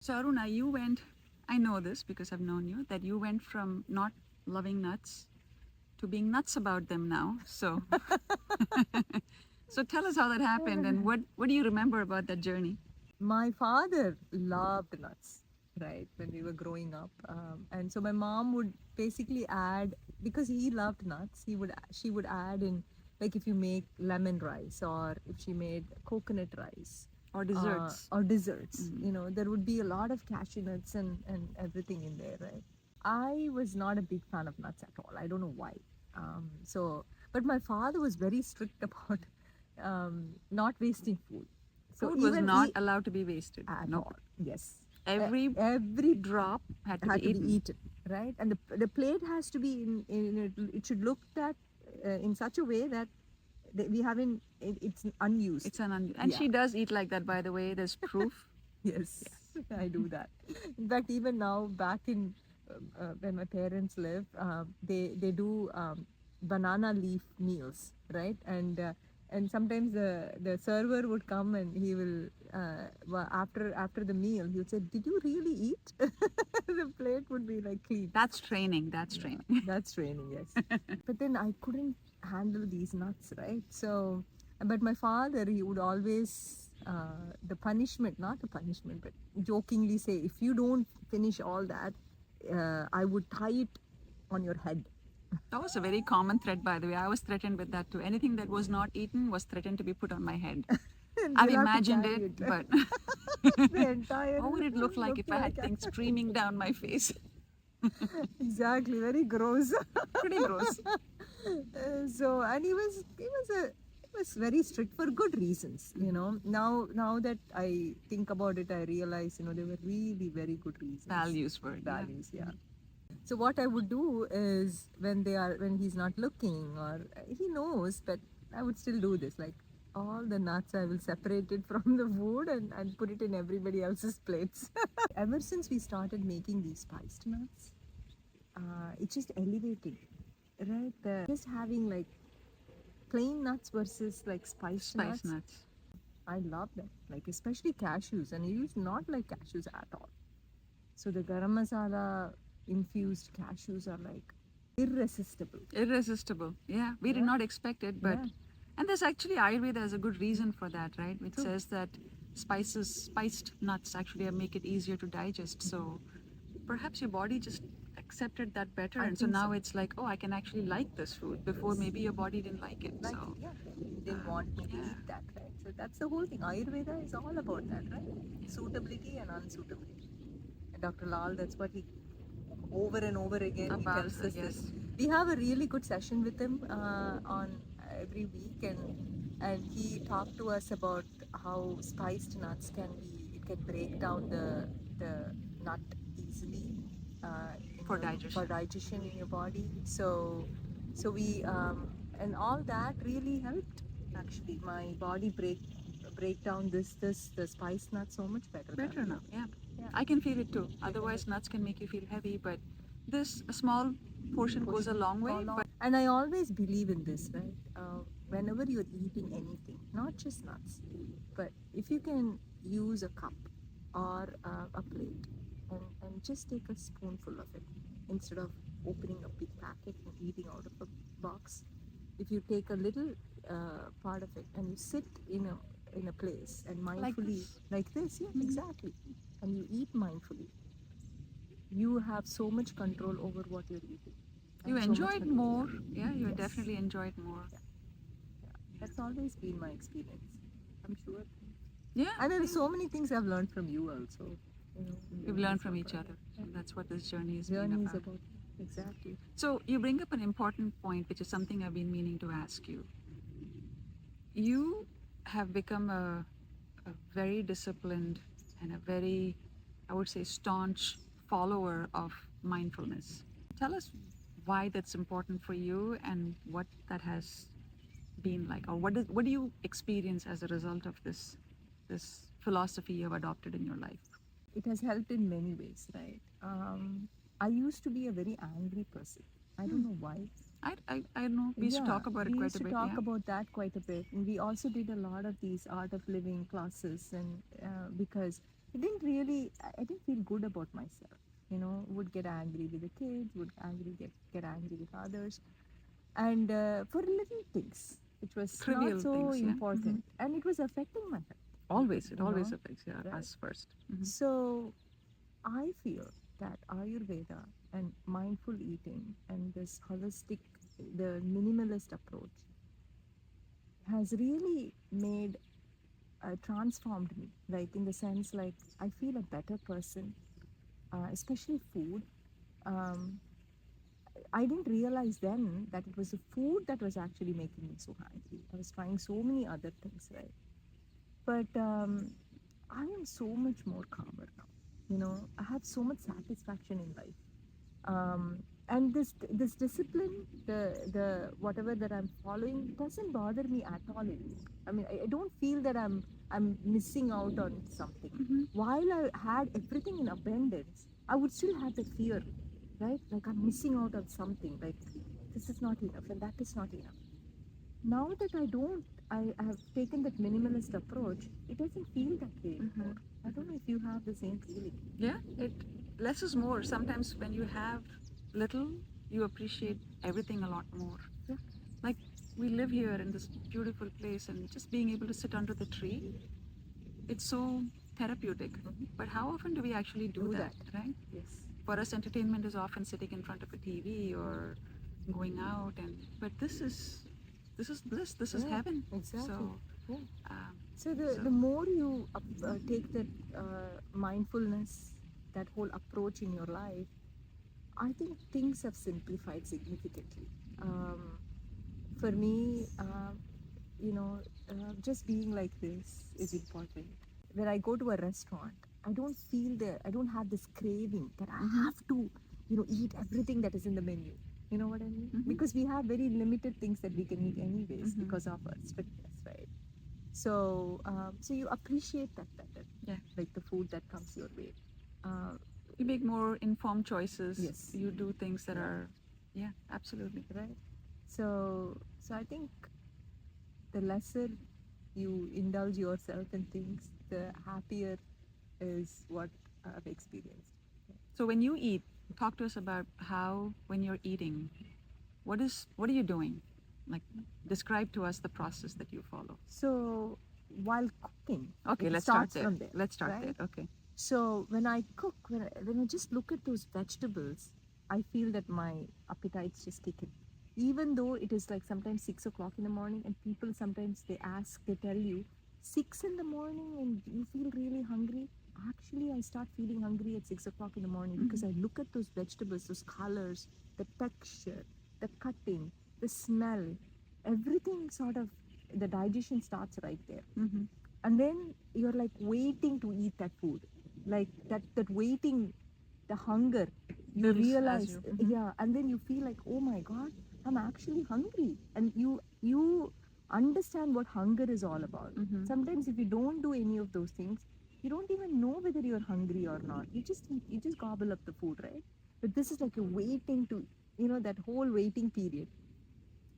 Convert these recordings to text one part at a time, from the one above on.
So Aruna, I know this because I've known you, that you went from not loving nuts to being nuts about them now. So, so tell us how that happened and what do you remember about that journey? My father loved nuts, right, when we were growing up. And so my mom would basically add, because he loved nuts, she would add in, like if you make lemon rice or if she made coconut rice Or desserts? or desserts, there would be a lot of cashew nuts and everything in there, right? I was not a big fan of nuts at all. I don't know why. But my father was very strict about not wasting food. So Food was even not allowed to be wasted. at Nope. all, yes, Every every drop had to had be to be eaten. eaten, right? And the plate has to be in it should look that in such a way that we haven't it's unused. It's and Yeah. she does eat like that, by the way. There's proof. Yes, Yes. I do that. In fact, even now, back in when my parents live, they do banana leaf meals, right? And sometimes the server would come and he will after the meal he would say, "Did you really eat?" The plate would be like clean. That's training. That's Yeah, training. that's training, yes. But then I couldn't handle these nuts, right? So, but my father, he would always, the punishment, not the punishment, but jokingly say, if you don't finish all that, I would tie it on your head. That was a very common threat, by the way. I was threatened with that too. Anything that was not eaten was threatened to be put on my head. And I've we'll have to imagined carry it, it. but The entire what would it look like look if I like had things streaming down my face? exactly, very gross. Pretty gross. And he was very strict for good reasons, now that I think about it, I realize, they were really very good reasons. Values were, yeah. Values, yeah. So what I would do is when he's not looking, or he knows, but I would still do this, like all the nuts I will separate it from the food and put it in everybody else's plates. Ever since we started making these spiced nuts, it just elevated, right? Just having like plain nuts versus like spiced Spice nuts, nuts. I love them. Like especially cashews, and you used to not like cashews at all. So the garam masala infused cashews are like irresistible. Irresistible. Yeah, we did Yeah. not expect it, but Yeah. and there's actually Ayurveda has a good reason for that, right? Which True. says that spiced nuts actually make it easier to digest. So perhaps your body just accepted that better, I and so think now so. it's like, oh, I can actually like this food. Before maybe your body didn't like it. Like So yeah, you didn't want me to yeah. eat that, right? So that's the whole thing. Ayurveda is all about that, right? Suitability and unsuitability. And Dr. Lal, that's what he over and over again he About tells us yes. this. We have a really good session with him on every week, and he talked to us about how spiced nuts can break down the nut easily For digestion. for digestion in your body. So we and all that really helped. Actually, my body break down the spiced nuts so much better. Better now, yeah. Yeah. I can feel it too. Otherwise, nuts can make you feel heavy, but this a small portion goes a long way. But And I always believe in this, right? Whenever you're eating anything, not just nuts, but if you can use a cup or a plate and just take a spoonful of it instead of opening a big packet and eating out of a box, if you take a little part of it and you sit in a place and mindfully like this, yeah, exactly, and you eat mindfully, you have so much control over what you're eating. you and so enjoy much it control. more. Yeah, you Yes. definitely enjoy it more. Yeah. That's always been my experience. I'm sure. Yeah. And there are so many things I've learned from you also. We've learned from each other. So that's what this journey is Journey is about. about. Exactly. So you bring up an important point, which is something I've been meaning to ask you. You have become a very disciplined and a very, I would say, staunch follower of mindfulness. Tell us why that's important for you and what that has been like, or what do you experience as a result of this philosophy you have adopted in your life? It has helped in many ways, right? I used to be a very angry person. I don't know why. I know we used to talk about it we quite used a to bit. talk Yeah. about that quite a bit, and we also did a lot of these art of living classes, and because it didn't really, I didn't feel good about myself. You know, would get angry with the kids, would get angry with others, and for little things, which was not Trivial so things, yeah. important, and it was affecting my health. Always, it You always know, affects, yeah, right? us 1st. So I feel that Ayurveda and mindful eating and this holistic, the minimalist approach has really made transformed me, like in the sense like I feel a better person, especially food. um, I didn't realize then that it was the food that was actually making me so hungry. I was trying so many other things, right? But I am so much more calmer now. You know, I have so much satisfaction in life. And this discipline, the whatever that I'm following, doesn't bother me at all anymore. I mean, I don't feel that I'm missing out on something. While I had everything in abundance, I would still have the fear, right? Like I'm missing out on something. Like this is not enough, and that is not enough. Now that I have taken that minimalist approach, it doesn't feel that way anymore. I don't know if you have the same feeling. Yeah, it less is more. Sometimes when you have little, you appreciate everything a lot more. Yeah. Like we live here in this beautiful place, and just being able to sit under the tree, it's so therapeutic. But how often do we actually do that, right? Yes. For us, entertainment is often sitting in front of a TV or going out, and but this is bliss. This is Yeah, heaven. exactly. So, Yeah. um, So the more you take that mindfulness, that whole approach in your life, I think things have simplified significantly. For me, just being like this is important. When I go to a restaurant, I don't have this craving that I have to, eat everything that is in the menu. You know what I mean? Because we have very limited things that we can eat anyways because of our strictness, right? So you appreciate that better. Yeah. Like the food that comes your way. Uh, You make more informed choices. Yes. You do things that Yeah. are, yeah, absolutely. right. So I think the lesser you indulge yourself in things, the happier is what I've experienced. So when you eat, talk to us about how when you're eating, what are you doing? Like, describe to us the process that you follow. So while cooking, Okay, it let's start starts there. from there. Let's start right? there. Okay. So when I cook, when I just look at those vegetables, I feel that my appetites just kick in. Even though it is like sometimes 6 o'clock in the morning, and people sometimes they tell you 6 in the morning and you feel really hungry. Actually, I start feeling hungry at 6 o'clock in the morning because I look at those vegetables, those colors, the texture, the cutting, the smell, everything sort of the digestion starts right there. And then you're like waiting to eat that food, like that waiting, the hunger, you Builds as realize, you- yeah, and then you feel like, oh my god, I'm actually hungry, and you understand what hunger is all about. Sometimes if you don't do any of those things, you don't even know whether you're hungry or not. You just eat, you just gobble up the food, right? But this is like a waiting to, that whole waiting period.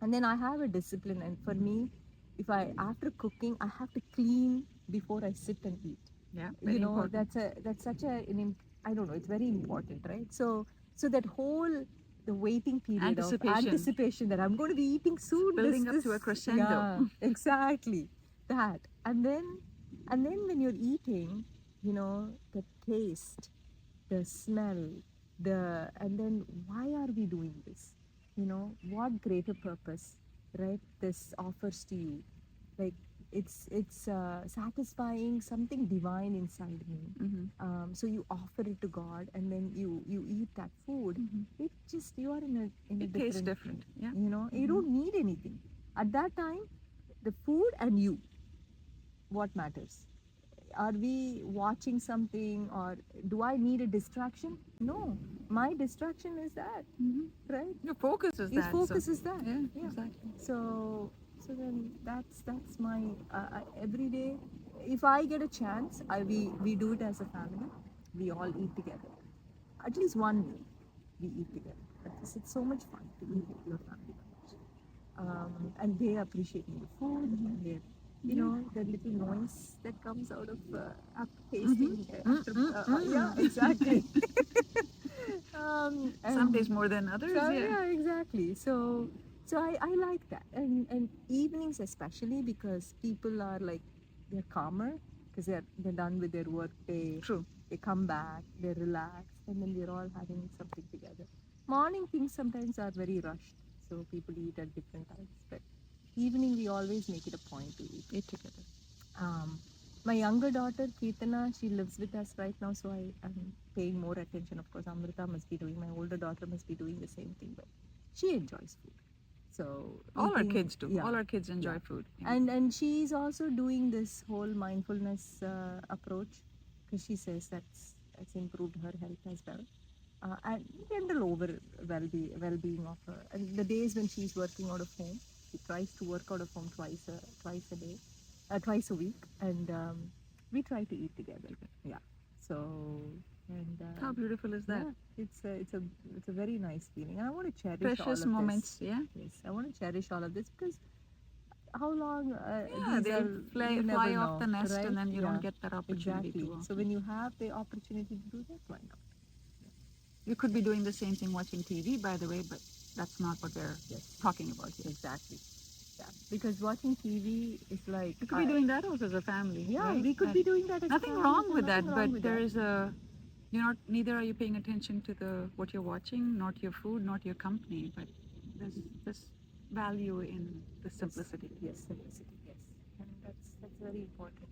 And then I have a discipline, and for me, if I after cooking, I have to clean before I sit and eat. Yeah, very important. That's such I don't know, it's very important, right? So that whole the waiting period of anticipation that I'm going to be eating soon, Building up to a crescendo. yeah, exactly, that. And then when you're eating, the taste, the smell, and then why are we doing this? What greater purpose, right, this offers to you? Like it's satisfying something divine inside me. So you offer it to God, and then you eat that food. It just, you are in a It tastes different, different. Yeah. you don't need anything at that time. The food and you, what matters? Are we watching something, or do I need a distraction? No, my distraction is that, right? Your focus is His that. focus so, is that. Yeah, exactly. So then that's my every day. If I get a chance, we do it as a family. We all eat together. At least one meal we eat together. It's so much fun to eat with your family members. And they appreciating the food. you Yeah. know, the little noise that comes out of after Mm-hmm. tasting. Yeah, exactly. Some days And more than others, so yeah. yeah, exactly. So I like that, and evenings especially because people are like they're calmer because they're done with their work day. True. They come back, they're relaxed, and then we're all having something together. Morning things sometimes are very rushed, so people eat at different times. But evening we always make it a point to eat. Eat together. Um, my younger daughter, Kirtana, she lives with us right now, so am paying more attention. Of course, Amrita must be doing, my older daughter must be doing the same thing, but she enjoys food. So All our eating, kids do. yeah, All our kids enjoy yeah. food. Yeah. And she's also doing this whole mindfulness approach because she says that's improved her health as well. And general over well-being of her. And the days when she's working out of home, she tries to work out of home twice a day, twice a week, and we try to eat together. Yeah. So and How beautiful is that? yeah, it's a very nice feeling, and I want to cherish all Precious of moments, this. yeah. Yes, I want to cherish all of this because how long Yeah, these they are you never fly off know, the nest right? and then you Yeah, don't get that opportunity exactly. too So often. when you have the opportunity to do that, why not? You could be doing the same thing watching TV, by the way, but that's not what we're Yes. talking about here. Exactly. Yeah. Because watching TV is like You could be doing that also as a family, yeah, right? we could be doing that as a Nothing family. wrong with Nothing that, wrong but with there that. is neither are you paying attention to the what you're watching, not your food, not your company, but there's this value in the simplicity. Yes, simplicity. Yes, and that's very important.